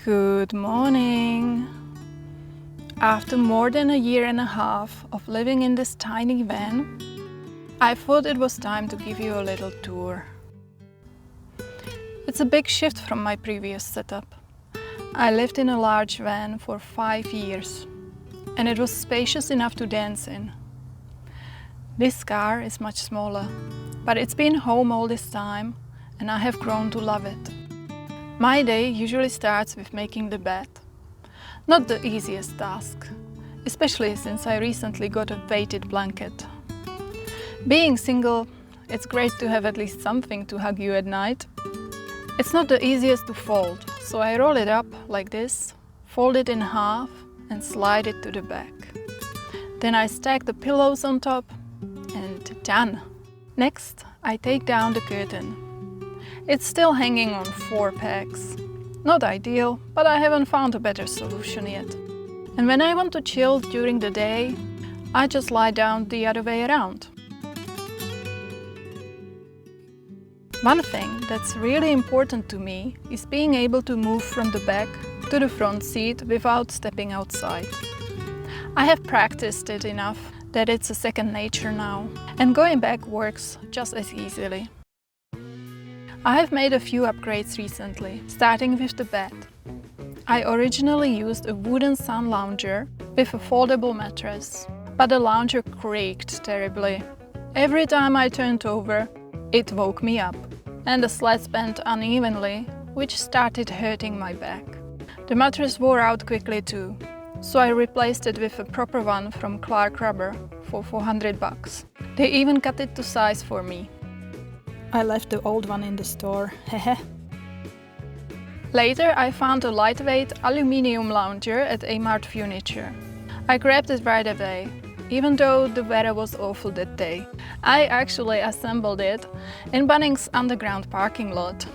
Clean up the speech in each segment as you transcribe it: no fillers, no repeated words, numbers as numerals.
Good morning! After more than a year and a half of living in this tiny van, I thought it was time to give you a little tour. It's a big shift from my previous setup. I lived in a large van for 5 years, and it was spacious enough to dance in. This car is much smaller, but it's been home all this time, and I have grown to love it. My day usually starts with making the bed. Not the easiest task, especially since I recently got a weighted blanket. Being single, it's great to have at least something to hug you at night. It's not the easiest to fold, so I roll it up like this, fold it in half and slide it to the back. Then I stack the pillows on top and done! Next, I take down the curtain. It's still hanging on 4 pegs. Not ideal, but I haven't found a better solution yet. And when I want to chill during the day, I just lie down the other way around. One thing that's really important to me is being able to move from the back to the front seat without stepping outside. I have practiced it enough that it's a second nature now, and going back works just as easily. I have made a few upgrades recently, starting with the bed. I originally used a wooden sun lounger with a foldable mattress, but the lounger creaked terribly. Every time I turned over, it woke me up, and the slats bent unevenly, which started hurting my back. The mattress wore out quickly too, so I replaced it with a proper one from Clark Rubber for $400. They even cut it to size for me. I left the old one in the store, hehe. Later I found a lightweight aluminium lounger at Amart Furniture. I grabbed it right away, even though the weather was awful that day. I actually assembled it in Bunnings underground parking lot.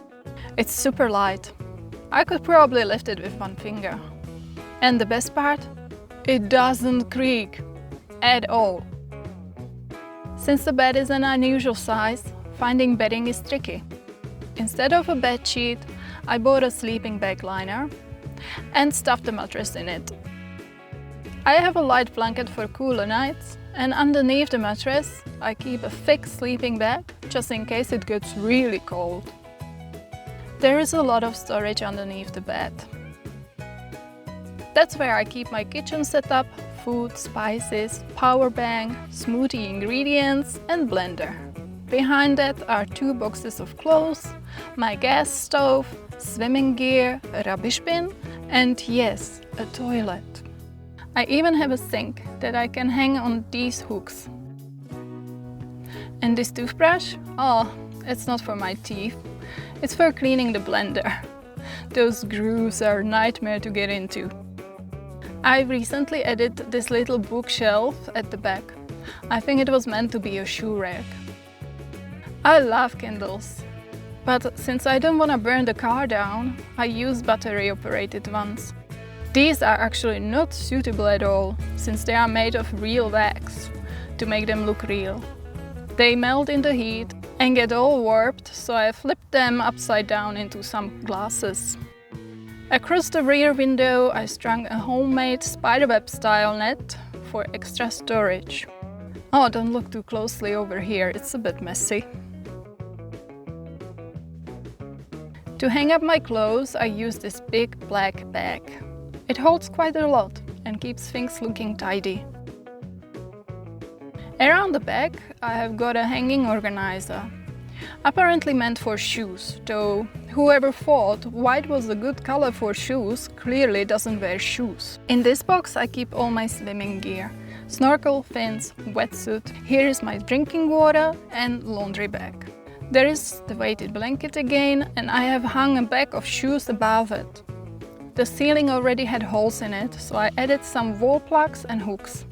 It's super light. I could probably lift it with one finger. And the best part? It doesn't creak at all. Since the bed is an unusual size, finding bedding is tricky. Instead of a bed sheet, I bought a sleeping bag liner and stuffed the mattress in it. I have a light blanket for cooler nights, and underneath the mattress I keep a thick sleeping bag just in case it gets really cold. There is a lot of storage underneath the bed. That's where I keep my kitchen setup, food, spices, power bank, smoothie ingredients and blender. Behind that are 2 boxes of clothes, my gas stove, swimming gear, a rubbish bin, and yes, a toilet. I even have a sink that I can hang on these hooks. And this toothbrush? Oh, it's not for my teeth. It's for cleaning the blender. Those grooves are a nightmare to get into. I recently added this little bookshelf at the back. I think it was meant to be a shoe rack. I love Kindles, but since I don't want to burn the car down, I use battery-operated ones. These are actually not suitable at all, since they are made of real wax, to make them look real. They melt in the heat and get all warped, so I flipped them upside down into some glasses. Across the rear window I strung a homemade spiderweb style net for extra storage. Oh, don't look too closely over here, it's a bit messy. To hang up my clothes, I use this big black bag. It holds quite a lot and keeps things looking tidy. Around the back, I have got a hanging organizer. Apparently meant for shoes, though whoever thought white was a good color for shoes clearly doesn't wear shoes. In this box I keep all my swimming gear. Snorkel, fins, wetsuit, here is my drinking water and laundry bag. There is the weighted blanket again, and I have hung a bag of shoes above it. The ceiling already had holes in it, so I added some wall plugs and hooks.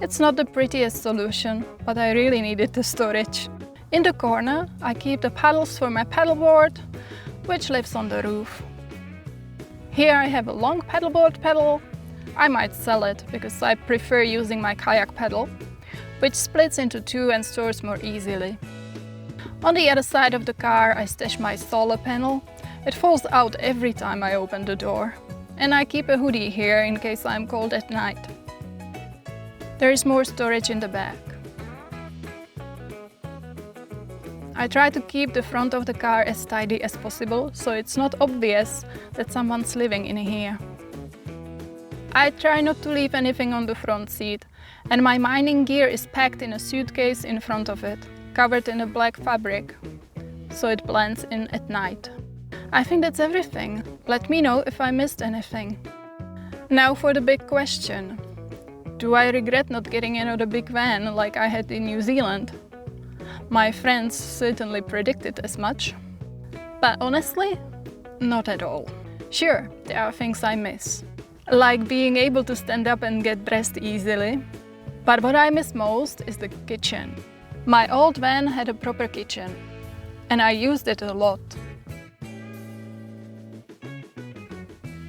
It's not the prettiest solution, but I really needed the storage. In the corner, I keep the paddles for my paddleboard, which lives on the roof. Here I have a long paddleboard pedal. I might sell it because I prefer using my kayak pedal, which splits into 2 and stores more easily. On the other side of the car I stash my solar panel, It falls out every time I open the door. And I keep a hoodie here in case I'm cold at night. There is more storage in the back. I try to keep the front of the car as tidy as possible, so it's not obvious that someone's living in here. I try not to leave anything on the front seat, and my mining gear is packed in a suitcase in front of it, covered in a black fabric, so it blends in at night. I think that's everything. Let me know if I missed anything. Now for the big question. Do I regret not getting another big van like I had in New Zealand? My friends certainly predicted as much. But honestly, not at all. Sure, there are things I miss, like being able to stand up and get dressed easily. But what I miss most is the kitchen. My old van had a proper kitchen, and I used it a lot.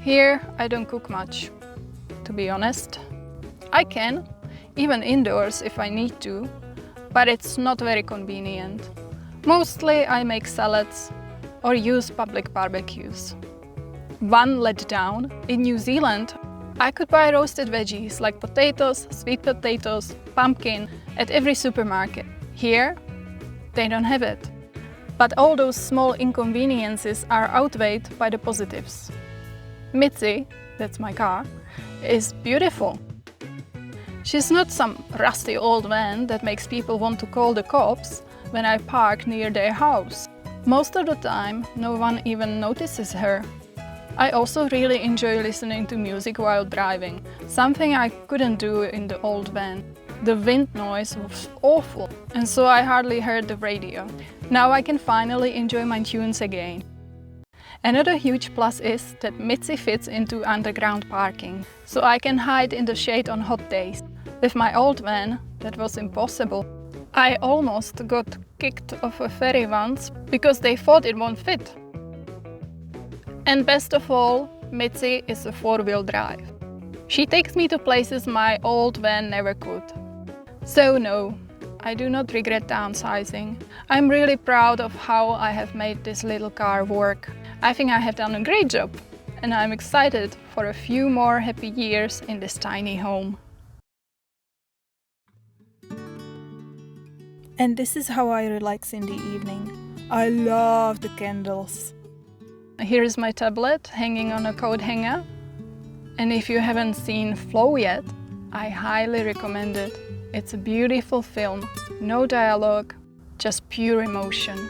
Here I don't cook much, to be honest. I can, even indoors if I need to, but it's not very convenient. Mostly I make salads or use public barbecues. One letdown: in New Zealand I could buy roasted veggies like potatoes, sweet potatoes, pumpkin at every supermarket. Here they don't have it. But all those small inconveniences are outweighed by the positives. Mitsi, that's my car, is beautiful. She's not some rusty old van that makes people want to call the cops when I park near their house. Most of the time, no one even notices her. I also really enjoy listening to music while driving, something I couldn't do in the old van. The wind noise was awful, and so I hardly heard the radio. Now I can finally enjoy my tunes again. Another huge plus is that Mitsi fits into underground parking, so I can hide in the shade on hot days. With my old van, that was impossible. I almost got kicked off a ferry once because they thought it won't fit. And best of all, Mitsi is a four-wheel drive. She takes me to places my old van never could. So no, I do not regret downsizing. I'm really proud of how I have made this little car work. I think I have done a great job, and I'm excited for a few more happy years in this tiny home. And this is how I relax in the evening. I love the candles. Here is my tablet hanging on a coat hanger. And if you haven't seen Flow yet, I highly recommend it. It's a beautiful film, no dialogue, just pure emotion.